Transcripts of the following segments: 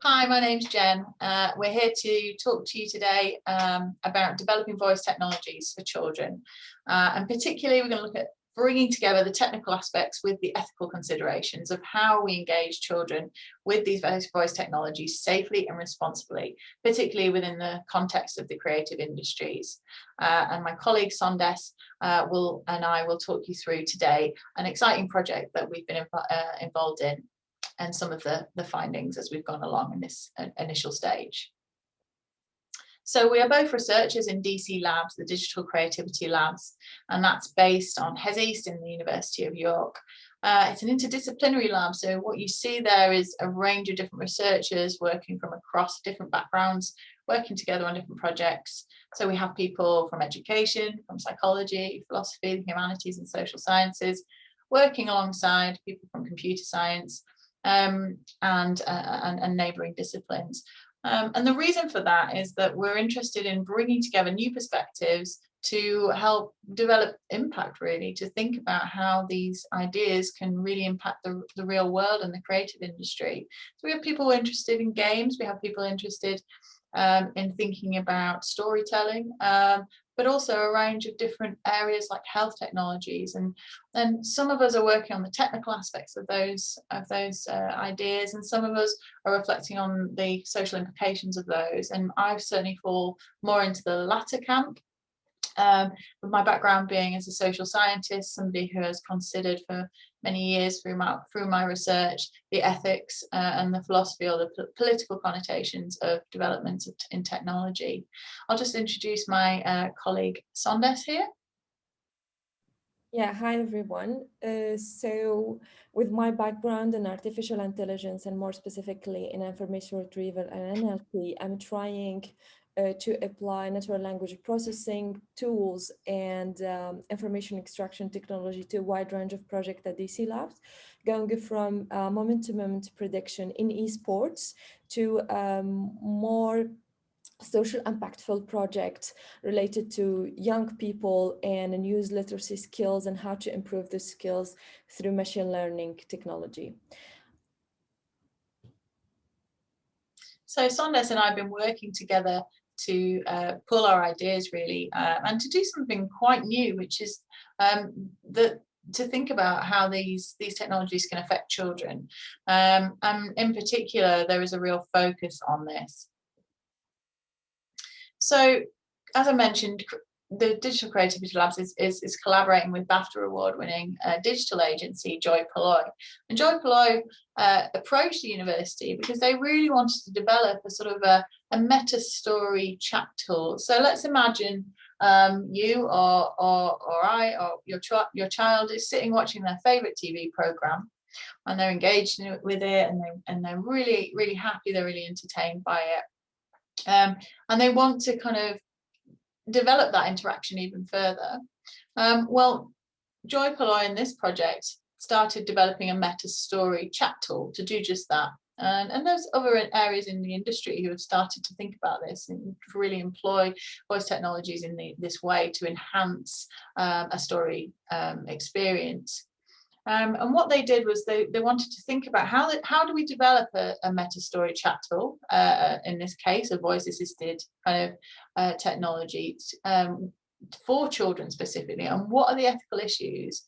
Hi, my name's Jen. We're here to talk to you today about developing voice technologies for children. And particularly, we're going to look at bringing together the technical aspects with the ethical considerations of how we engage children with these voice technologies safely and responsibly, particularly within the context of the creative industries. And my colleague Sondess and I will talk you through today an exciting project that we've been involved in, and some of the findings as we've gone along in this initial stage. So we are both researchers in DC Labs, the Digital Creativity Labs, and that's based on Hes East in the University of York. It's an interdisciplinary lab, so what you see there is a range of different researchers working from across different backgrounds, working together on different projects. So we have people from education, from psychology, philosophy, the humanities and social sciences, working alongside people from computer science, and neighbouring disciplines. And the reason for that is that we're interested in bringing together new perspectives to help develop impact, really, to think about how these ideas can really impact the real world and the creative industry. So we have people interested in games, we have people interested in thinking about storytelling, but also a range of different areas like health technologies, and some of us are working on the technical aspects of those ideas, and some of us are reflecting on the social implications of those. And I certainly fall more into the latter camp, with my background being as a social scientist, somebody who has considered for many years through my research the ethics and the philosophy or the political connotations of developments in technology. I'll just introduce my colleague Sondess here. Yeah, hi everyone. So with my background in artificial intelligence, and more specifically in information retrieval and NLP, I'm trying to apply natural language processing tools and information extraction technology to a wide range of projects at DC Labs, going from moment-to-moment prediction in esports to more social impactful projects related to young people and news literacy skills and how to improve the skills through machine learning technology. So Sondess and I have been working together to pull our ideas, really, and to do something quite new, which is to think about how these technologies can affect children. And in particular, there is a real focus on this. So, as I mentioned, the Digital Creativity Labs is collaborating with BAFTA award-winning digital agency Joypolare. And Joypolare approached the university because they really wanted to develop a sort of a meta story chat tool. So let's imagine you or I or your child is sitting watching their favorite TV program, and they're engaged with it, and they're really, really happy, they're really entertained by it, and they want to kind of develop that interaction even further. Well, Joypolare in this project started developing a meta story chat tool to do just that. And there's other areas in the industry who have started to think about this and really employ voice technologies in this way to enhance a story experience. And what they did was they wanted to think about how do we develop a meta story chat tool, in this case, a voice assisted kind of technology for children specifically, and what are the ethical issues?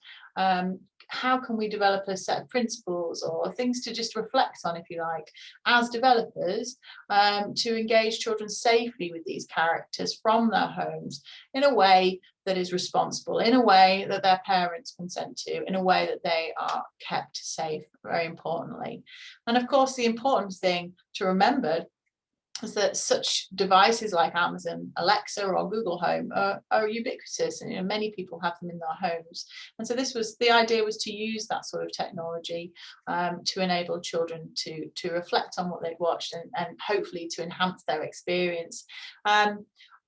How can we develop a set of principles or things to just reflect on, if you like, as developers, to engage children safely with these characters from their homes in a way that is responsible, in a way that their parents consent to, in a way that they are kept safe, very importantly. And of course, the important thing to remember is that such devices like Amazon Alexa or Google Home are ubiquitous, and many people have them in their homes. And so the idea was to use that sort of technology to enable children to reflect on what they've watched and hopefully to enhance their experience.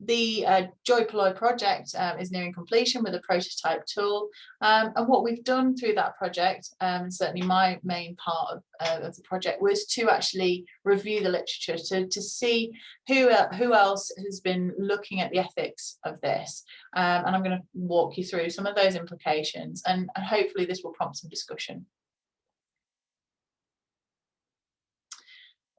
The Joypolare project is nearing completion with a prototype tool, and what we've done through that project, and certainly my main part of the project, was to actually review the literature to see who else has been looking at the ethics of this, and I'm going to walk you through some of those implications, and hopefully this will prompt some discussion.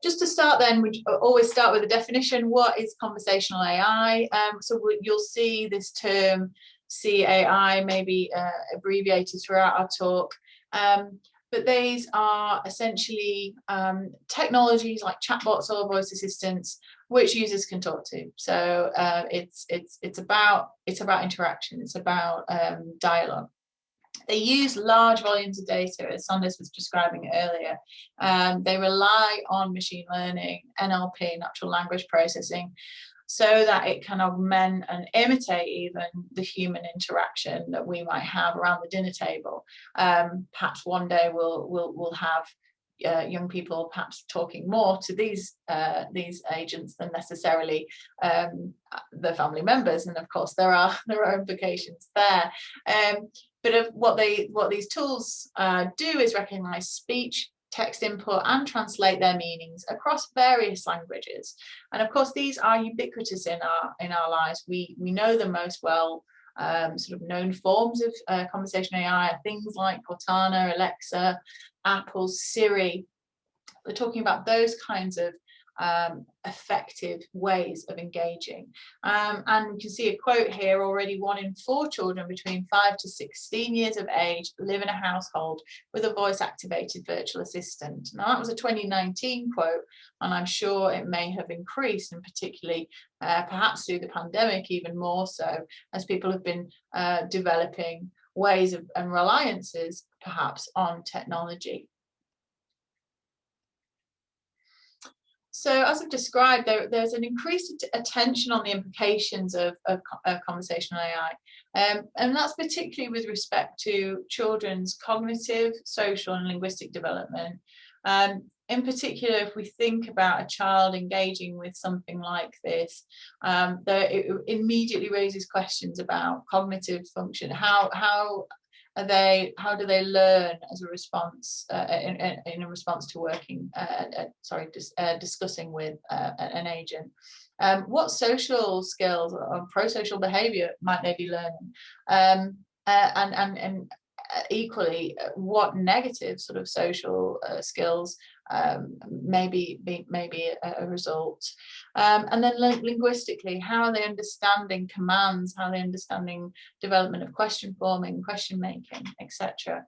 Just to start then, we always start with a definition. What is conversational AI? So you'll see this term CAI maybe abbreviated throughout our talk. But these are essentially technologies like chatbots or voice assistants which users can talk to. So it's about interaction. It's about dialogue. They use large volumes of data, as Sondess was describing earlier. They rely on machine learning, NLP, natural language processing, so that it can augment and imitate even the human interaction that we might have around the dinner table. Perhaps one day we'll have young people perhaps talking more to these agents than necessarily the family members, and of course there are implications there. But what these tools do is recognize speech, text input, and translate their meanings across various languages. And of course, these are ubiquitous in our lives. We know them most well. Sort of known forms of conversational AI are things like Cortana, Alexa, Apple's Siri. We're talking about those kinds of effective ways of engaging. And you can see a quote here: already 1 in 4 children between 5 to 16 years of age live in a household with a voice-activated virtual assistant. Now, that was a 2019 quote, and I'm sure it may have increased, and particularly perhaps through the pandemic even more so, as people have been developing ways of, and reliances perhaps on technology. So as I've described, there's an increased attention on the implications of conversational AI, and that's particularly with respect to children's cognitive, social, and linguistic development. In particular, if we think about a child engaging with something like this, it immediately raises questions about cognitive function. How do they learn as a response in a response to working discussing with an agent? What social skills or pro-social behavior might they be learning? And equally, what negative sort of social skills may be a result? And then linguistically, how are they understanding commands? How are they understanding development of question forming, question making, etc.?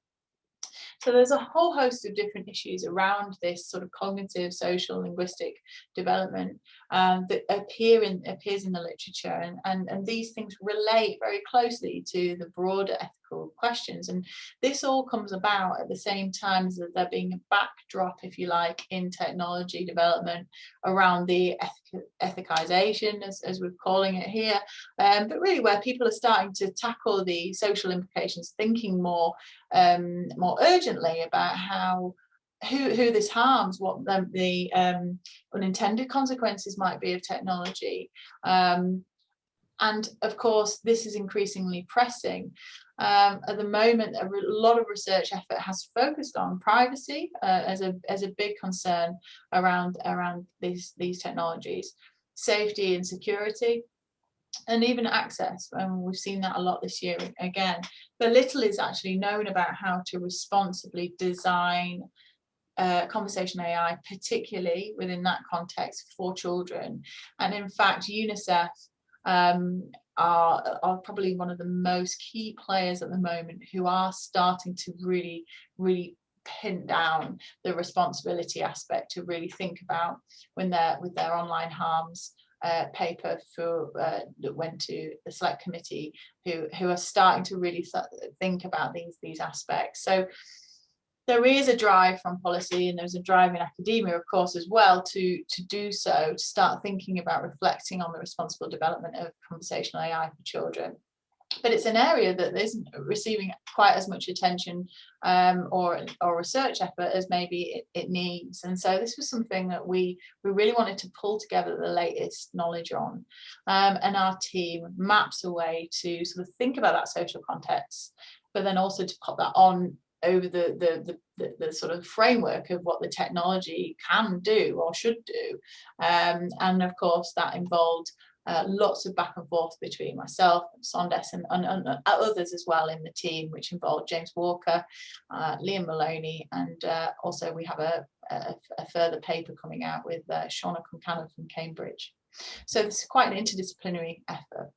So there's a whole host of different issues around this sort of cognitive, social, linguistic development that appears in the literature, and these things relate very closely to the broader ethical questions. And this all comes about at the same time as there being a backdrop, if you like, in technology development around the ethicization, as we're calling it here, but really where people are starting to tackle the social implications, thinking more urgently about who this harms, what the unintended consequences might be of technology. And of course, this is increasingly pressing. At the moment, a lot of research effort has focused on privacy as a big concern around these technologies, safety and security, and even access. And we've seen that a lot this year again. But little is actually known about how to responsibly design conversational AI, particularly within that context for children. And in fact, UNICEF are probably one of the most key players at the moment who are starting to really pin down the responsibility aspect to really think about when they're with their online harms paper for that went to the select committee, who are starting to really think about these aspects. So there is a drive from policy, and there's a drive in academia, of course, as well, to do so, to start thinking about reflecting on the responsible development of conversational AI for children. But it's an area that isn't receiving quite as much attention or research effort as maybe it needs. And so this was something that we really wanted to pull together the latest knowledge on. And our team maps a way to sort of think about that social context, but then also to put that on over the sort of framework of what the technology can do or should do. And of course, that involved lots of back and forth between myself, Sondess, and others as well in the team, which involved James Walker, Liam Maloney, and also we have a further paper coming out with Shauna Concannon from Cambridge. So this is quite an interdisciplinary effort.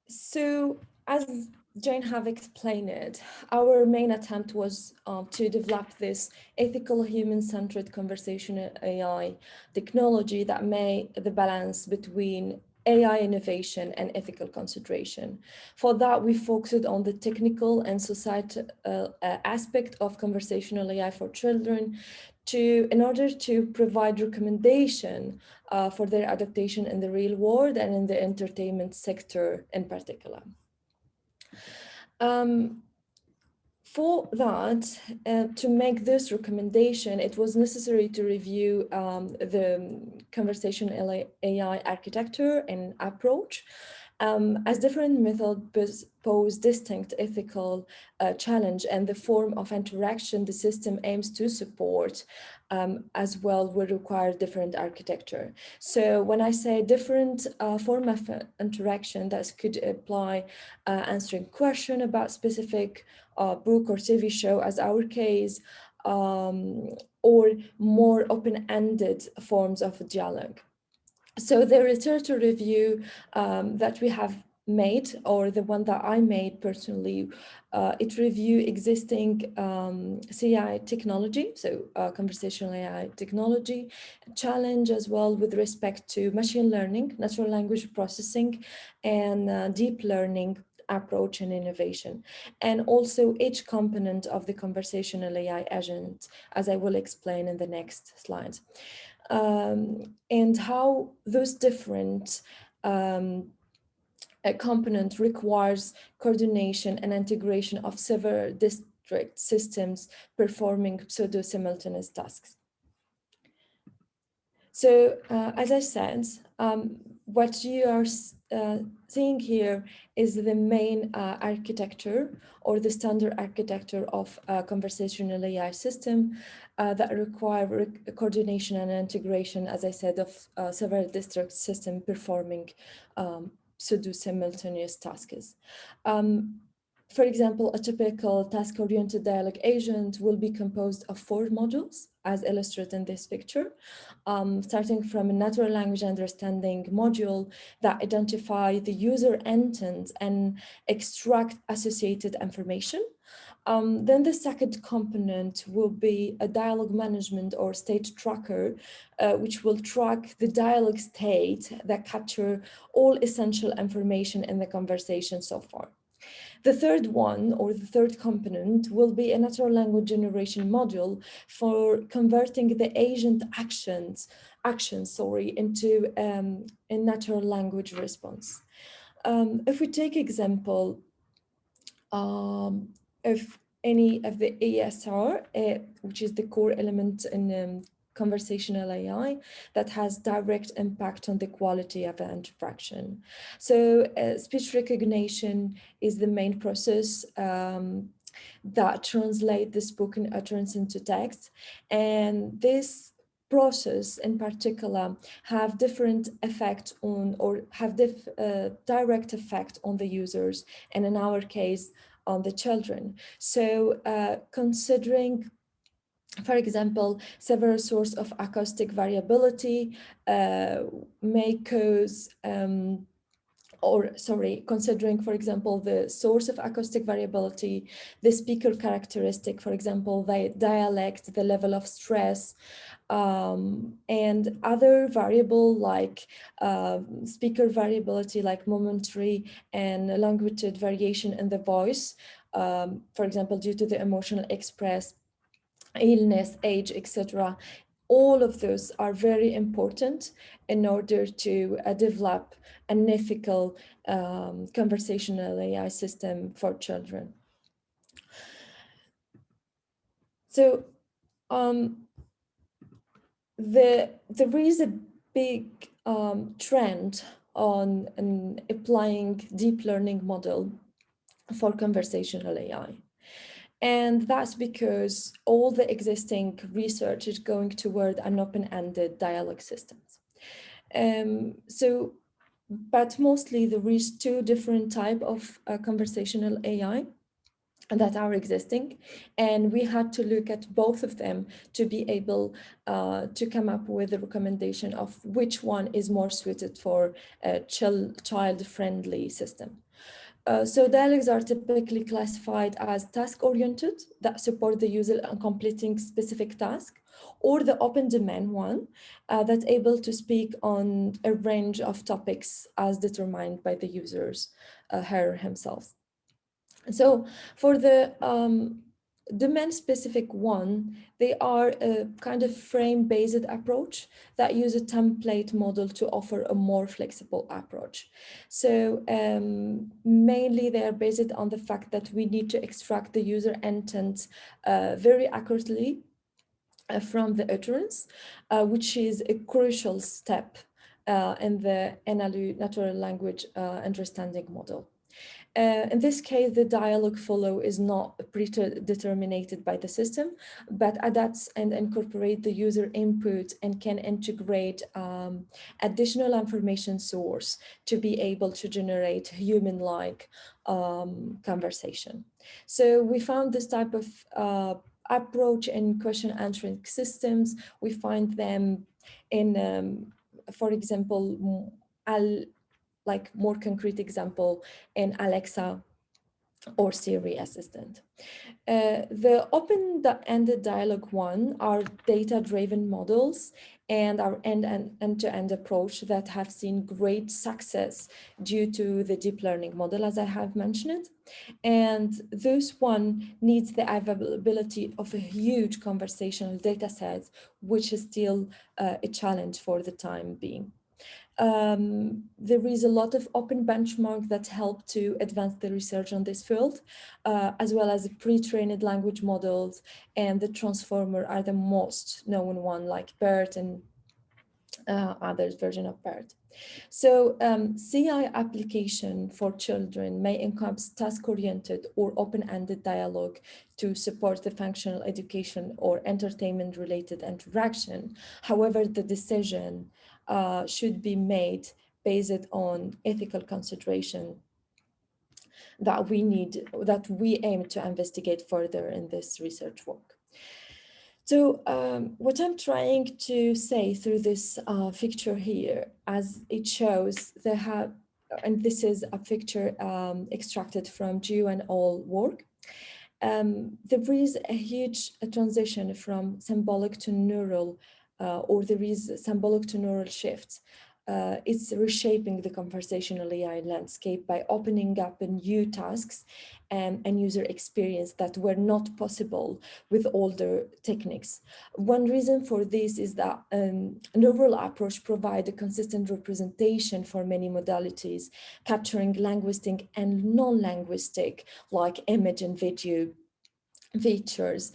So as Jane have explained it, our main attempt was to develop this ethical, human-centered conversational AI technology that made the balance between AI innovation and ethical consideration. For that, we focused on the technical and societal aspect of conversational AI for children in order to provide recommendation for their adaptation in the real world and in the entertainment sector in particular. For that, to make this recommendation, it was necessary to review the conversational AI architecture and approach, as different methods pose distinct ethical challenge, and the form of interaction the system aims to support as well will require different architecture. So when I say different form of interaction, that could apply answering question about specific book or TV show, as our case, or more open-ended forms of dialogue. So the literature review that we have made, or the one that I made personally, it reviewed existing CI technology, so conversational AI technology, challenge as well with respect to machine learning, natural language processing, and deep learning approach and innovation, and also each component of the conversational AI agent, as I will explain in the next slide. And how those different component requires coordination and integration of several disparate systems performing pseudo-simultaneous tasks. So, as I said, what you are seeing here is the main architecture or the standard architecture of a conversational AI system that require coordination and integration, as I said, of several disparate systems performing pseudo-simultaneous tasks. For example, a typical task-oriented dialogue agent will be composed of 4 modules, as illustrated in this picture, starting from a natural language understanding module that identify the user intent and extract associated information. Then the second component will be a dialogue management or state tracker, which will track the dialogue state that capture all essential information in the conversation so far. The third one, or the third component, will be a natural language generation module for converting the agent actions into a natural language response. If we take example of any of the ASR, which is the core element in conversational AI that has direct impact on the quality of the interaction. So speech recognition is the main process that translate the spoken utterance into text. And this process in particular have different effect on, or have direct effect on the users, and in our case, on the children. So considering, for example, several sources of acoustic variability may cause considering, for example, the source of acoustic variability, the speaker characteristic, for example, the dialect, the level of stress, and other variable like speaker variability, like momentary and language variation in the voice, for example, due to the emotional express, illness, age, etc. All of those are very important in order to develop an ethical conversational AI system for children. So there is a big trend on applying deep learning model for conversational AI. And that's because all the existing research is going toward an open-ended dialogue systems. But mostly there is two different types of conversational AI that are existing, and we had to look at both of them to be able to come up with a recommendation of which one is more suited for a child-friendly system. So dialogues are typically classified as task-oriented that support the user in completing specific task, or the open domain one that's able to speak on a range of topics as determined by the users, her or himself. So for the domain-specific one, they are a kind of frame-based approach that use a template model to offer a more flexible approach. So mainly they are based on the fact that we need to extract the user intent very accurately from the utterance, which is a crucial step in the NLU, natural language understanding model. In this case, the dialogue flow is not predetermined by the system, but adapts and incorporate the user input and can integrate additional information source to be able to generate human-like conversation. So we found this type of approach in question answering systems. We find them in, for example, like more concrete example in Alexa or Siri assistant. The open-ended dialogue one are data-driven models and our end-to-end approach that have seen great success due to the deep learning model, as I have mentioned. And this one needs the availability of a huge conversational data set, which is still a challenge for the time being. There is a lot of open benchmark that help to advance the research on this field, as well as pre-trained language models, and the transformer are the most known one, like BERT and others version of BERT. So CI application for children may encompass task-oriented or open-ended dialogue to support the functional education or entertainment-related interaction. However, the decision should be made based on ethical consideration that we aim to investigate further in this research work. So what I'm trying to say through this picture here, as it shows, and this is a picture extracted from Geo and all work, there is a huge transition from symbolic to neural, or there is symbolic to neural shifts. It's reshaping the conversational AI landscape by opening up new tasks and user experience that were not possible with older techniques. One reason for this is that neural approach provide a consistent representation for many modalities, capturing linguistic and non-linguistic like image and video, features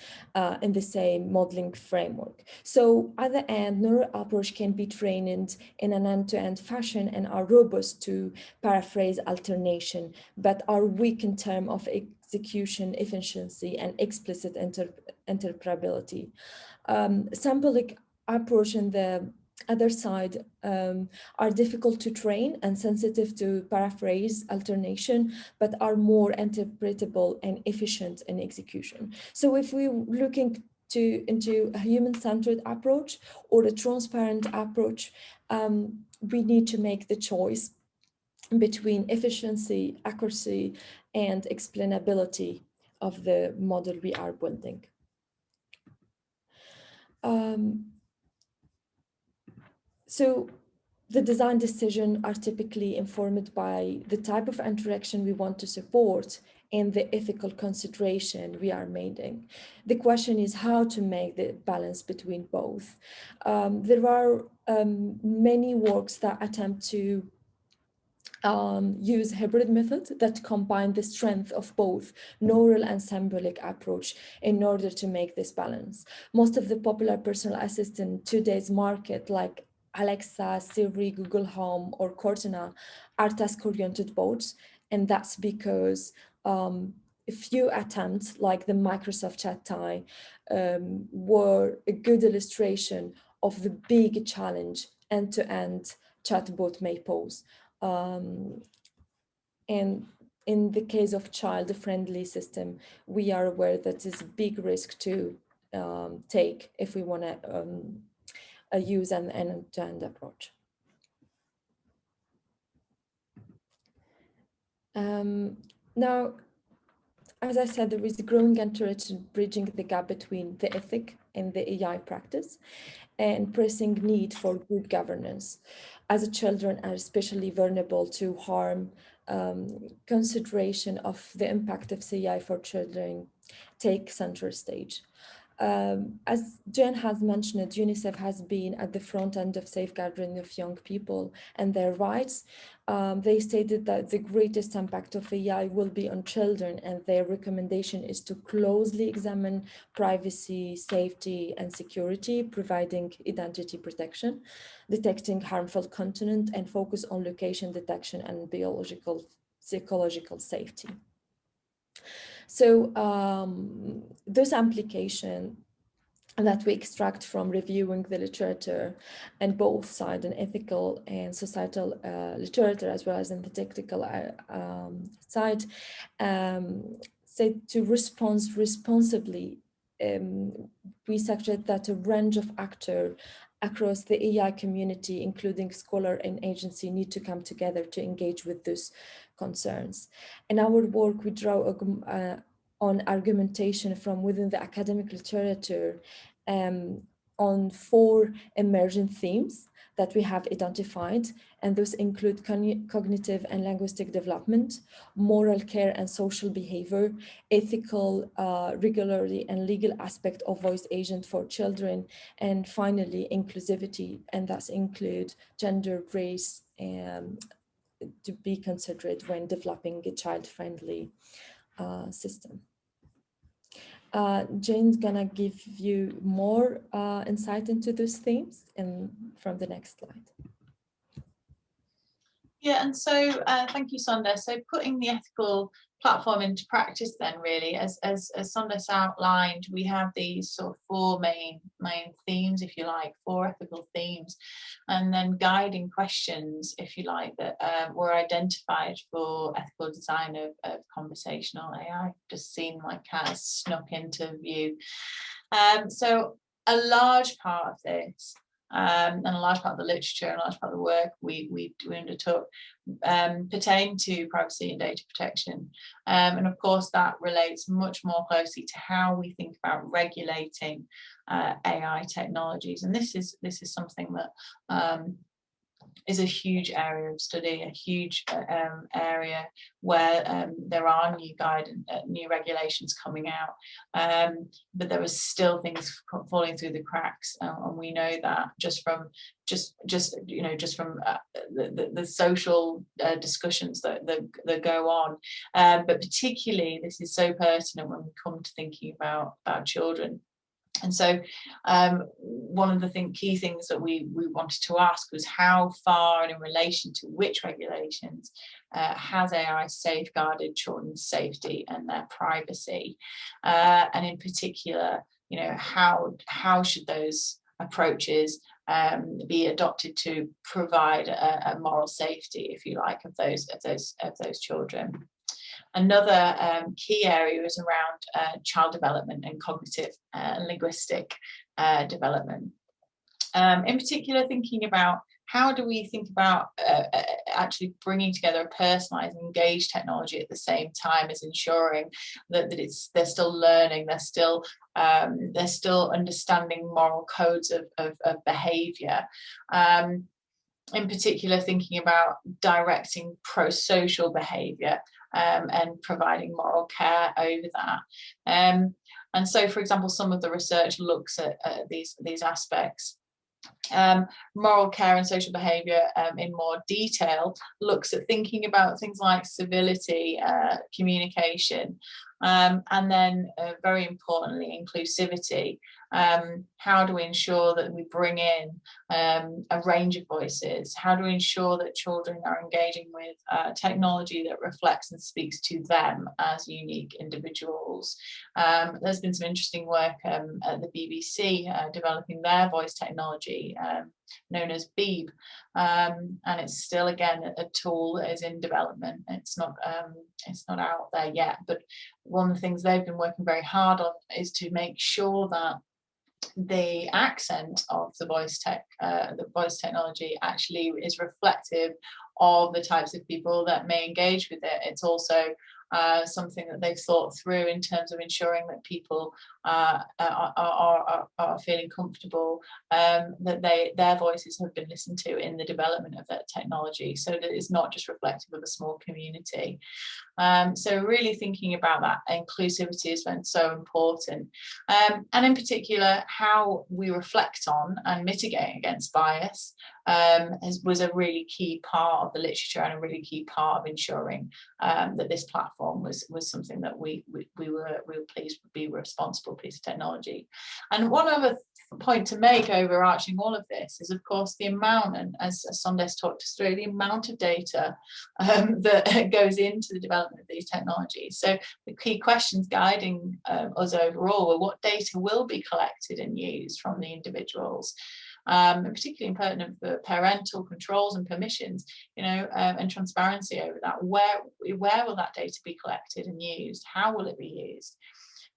in the same modeling framework. So at the end, neural approach can be trained in an end-to-end fashion and are robust to paraphrase alternation, but are weak in terms of execution efficiency and explicit interpretability. Sampling approach on the other side are difficult to train and sensitive to paraphrase alternation, but are more interpretable and efficient in execution. So if we're looking into a human-centered approach or a transparent approach, we need to make the choice between efficiency, accuracy, and explainability of the model we are building. So the design decisions are typically informed by the type of interaction we want to support and the ethical consideration we are making. The question is how to make the balance between both. There are many works that attempt to use hybrid methods that combine the strength of both neural and symbolic approach in order to make this balance. Most of the popular personal assistant today's market, like Alexa, Siri, Google Home, or Cortana, are task-oriented bots, and that's because a few attempts, like the Microsoft Chat Tie, were a good illustration of the big challenge end-to-end chatbot may pose. And in the case of child-friendly system, we are aware that it's a big risk to take if we want to use an end-to-end approach. Now, as I said, there is a growing interest in bridging the gap between the ethic and the AI practice and pressing need for good governance, as children are especially vulnerable to harm. Consideration of the impact of CI for children take center stage. As Jenn has mentioned, UNICEF has been at the front end of safeguarding of young people and their rights. They stated that the greatest impact of AI will be on children, and their recommendation is to closely examine privacy, safety, and security, providing identity protection, detecting harmful content, and focus on location detection and psychological safety. So this implication that we extract from reviewing the literature and both side and ethical and societal literature, as well as in the technical side, said to respond responsibly. We suggest that a range of actors across the AI community, including scholar and agency, need to come together to engage with those concerns. In our work, we draw on argumentation from within the academic literature on 4 emergent themes that we have identified, and those include cognitive and linguistic development, moral care and social behavior, ethical, regulatory and legal aspect of voice agent for children, and finally inclusivity, and thus include gender, race, to be considered when developing a child-friendly system. Jane's gonna give you more insight into those themes and from the next slide. Yeah, and so thank you, Sondess. So putting the ethical platform into practice then, really, as Sondess outlined, we have these sort of 4 main themes, if you like, 4 ethical themes, and then guiding questions, if you like, that were identified for ethical design of conversational AI. Just seen my cat has snuck into view. So a large part of this, and a large part of the literature and a large part of the work we undertook pertain to privacy and data protection, and of course that relates much more closely to how we think about regulating AI technologies, and this is something that is a huge area of study, a huge area where there are new guidance, new regulations coming out, but there are still things falling through the cracks, and we know that just from the social discussions that go on, but particularly this is so pertinent when we come to thinking about children. And so one of the key things that we wanted to ask was how far and in relation to which regulations has AI safeguarded children's safety and their privacy, and in particular, how should those approaches be adopted to provide a moral safety, if you like, of those children. Another key area is around child development and cognitive and linguistic development. In particular, thinking about how do we think about actually bringing together a personalized, engaged technology at the same time as ensuring that they're still learning, they're still understanding moral codes of behavior. In particular, thinking about directing pro-social behavior and providing moral care over that. And so, for example, some of the research looks at these aspects. Moral care and social behaviour in more detail looks at thinking about things like civility, communication, and then very importantly, inclusivity. How do we ensure that we bring in a range of voices? How do we ensure that children are engaging with technology that reflects and speaks to them as unique individuals? There's been some interesting work at the BBC developing their voice technology known as Beeb, and it's still again a tool that is in development. It's not out there yet, but one of the things they've been working very hard on is to make sure that the accent of the voice technology actually is reflective of the types of people that may engage with it. It's also something that they've thought through in terms of ensuring that people are feeling comfortable, that their voices have been listened to in the development of that technology, so that it's not just reflective of a small community. So really thinking about that inclusivity has been so important, and in particular how we reflect on and mitigate against bias was a really key part of the literature and a really key part of ensuring that this platform was something that we were pleased would be a responsible piece of technology. And one other point to make overarching all of this is, of course, the amount, and as Sondess talked us through, the amount of data that goes into the development of these technologies. So the key questions guiding us overall were what data will be collected and used from the individuals, and particularly important for parental controls and permissions, and transparency over that. Where will that data be collected and used? How will it be used?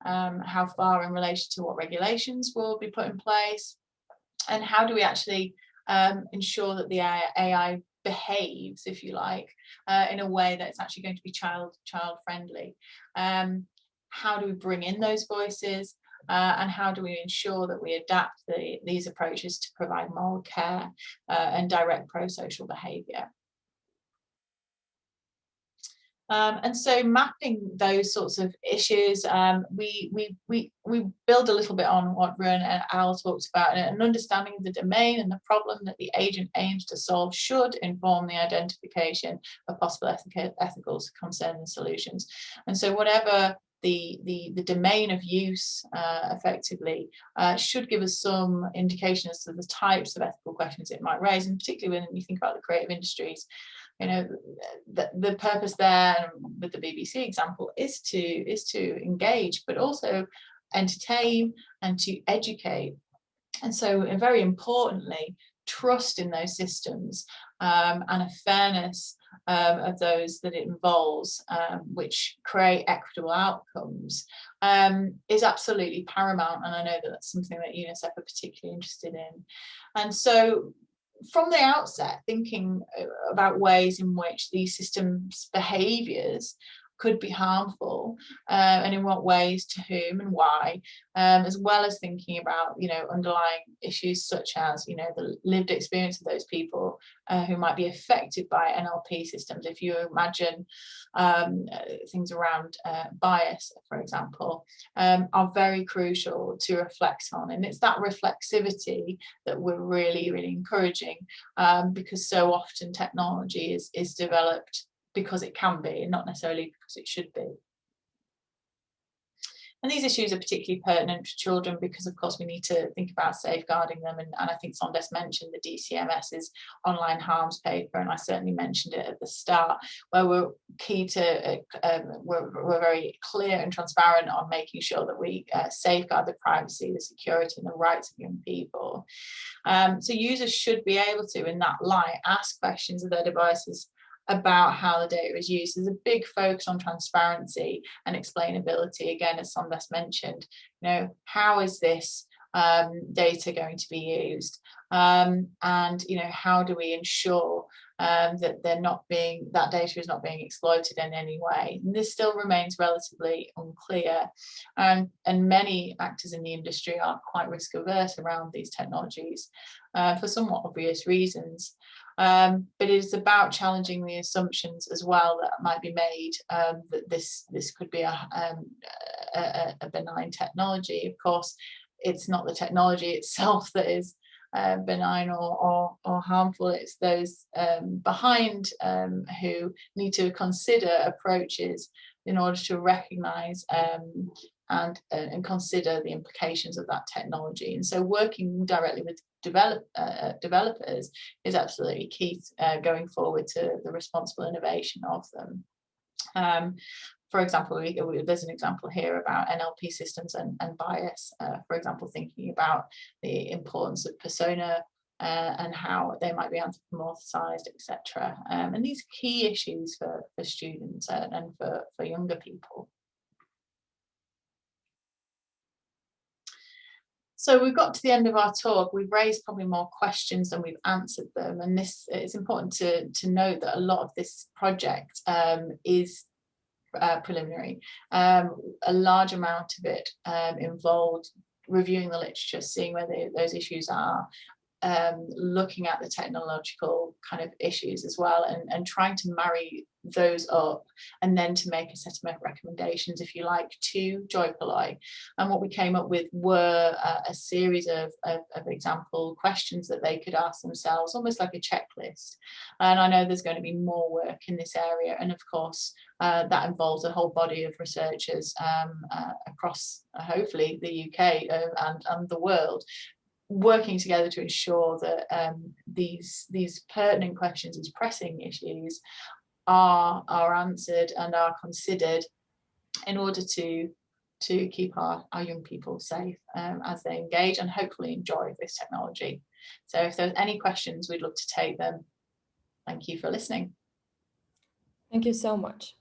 How far in relation to what regulations will be put in place? And how do we actually ensure that the AI behaves, if you like, in a way that's actually going to be child friendly? How do we bring in those voices? And how do we ensure that we adapt these approaches to provide moral care and direct pro-social behaviour? And so mapping those sorts of issues, we build a little bit on what Ruan and Al talked about, and an understanding of the domain and the problem that the agent aims to solve should inform the identification of possible ethical concerns and solutions. And so whatever the domain of use effectively should give us some indication as to the types of ethical questions it might raise, and particularly when you think about the creative industries. The purpose there with the BBC example is to engage, but also entertain and to educate. And so, very importantly, trust in those systems and a fairness of those that it involves, which create equitable outcomes, is absolutely paramount. And I know that that's something that UNICEF are particularly interested in. And so, from the outset, thinking about ways in which these systems' behaviours could be harmful, and in what ways, to whom and why, as well as thinking about, you know, underlying issues such as, you know, the lived experience of those people who might be affected by NLP systems. If you imagine things around bias, for example, are very crucial to reflect on, and it's that reflexivity that we're really, really encouraging, because so often technology is developed because it can be, and not necessarily because it should be. And these issues are particularly pertinent for children because, of course, we need to think about safeguarding them. And I think Sondess mentioned the DCMS's online harms paper, and I certainly mentioned it at the start, where we're key to, we're very clear and transparent on making sure that we safeguard the privacy, the security, and the rights of young people. So users should be able to, in that light, ask questions of their devices about how the data is used. There's a big focus on transparency and explainability. Again, as Sondess mentioned, you know, how is this data going to be used? And, you know, how do we ensure that that data is not being exploited in any way? And this still remains relatively unclear. And many actors in the industry are quite risk averse around these technologies for somewhat obvious reasons. But it is about challenging the assumptions as well that might be made, that this could be a benign technology. Of course, it's not the technology itself that is benign or harmful. It's those behind who need to consider approaches in order to recognise and consider the implications of that technology. And so working directly with developers is absolutely key going forward to the responsible innovation of them. For example, there's an example here about NLP systems and bias, for example, thinking about the importance of persona and how they might be anthropomorphized, etc. And these are key issues for students and for younger people. So we've got to the end of our talk. We've raised probably more questions than we've answered them, and this, it's important to note that a lot of this project is preliminary. A large amount of it involved reviewing the literature, seeing where those issues are, looking at the technological kind of issues as well, and trying to marry those up, and then to make a set of recommendations, if you like, to Joypolare. And what we came up with were a series of example questions that they could ask themselves, almost like a checklist. And I know there's going to be more work in this area, and of course that involves a whole body of researchers across hopefully the UK and the world, working together to ensure that these pertinent questions, these pressing issues, are answered and are considered in order to keep our young people safe as they engage and hopefully enjoy this technology. So if there's any questions, we'd love to take them. Thank you for listening. Thank you so much.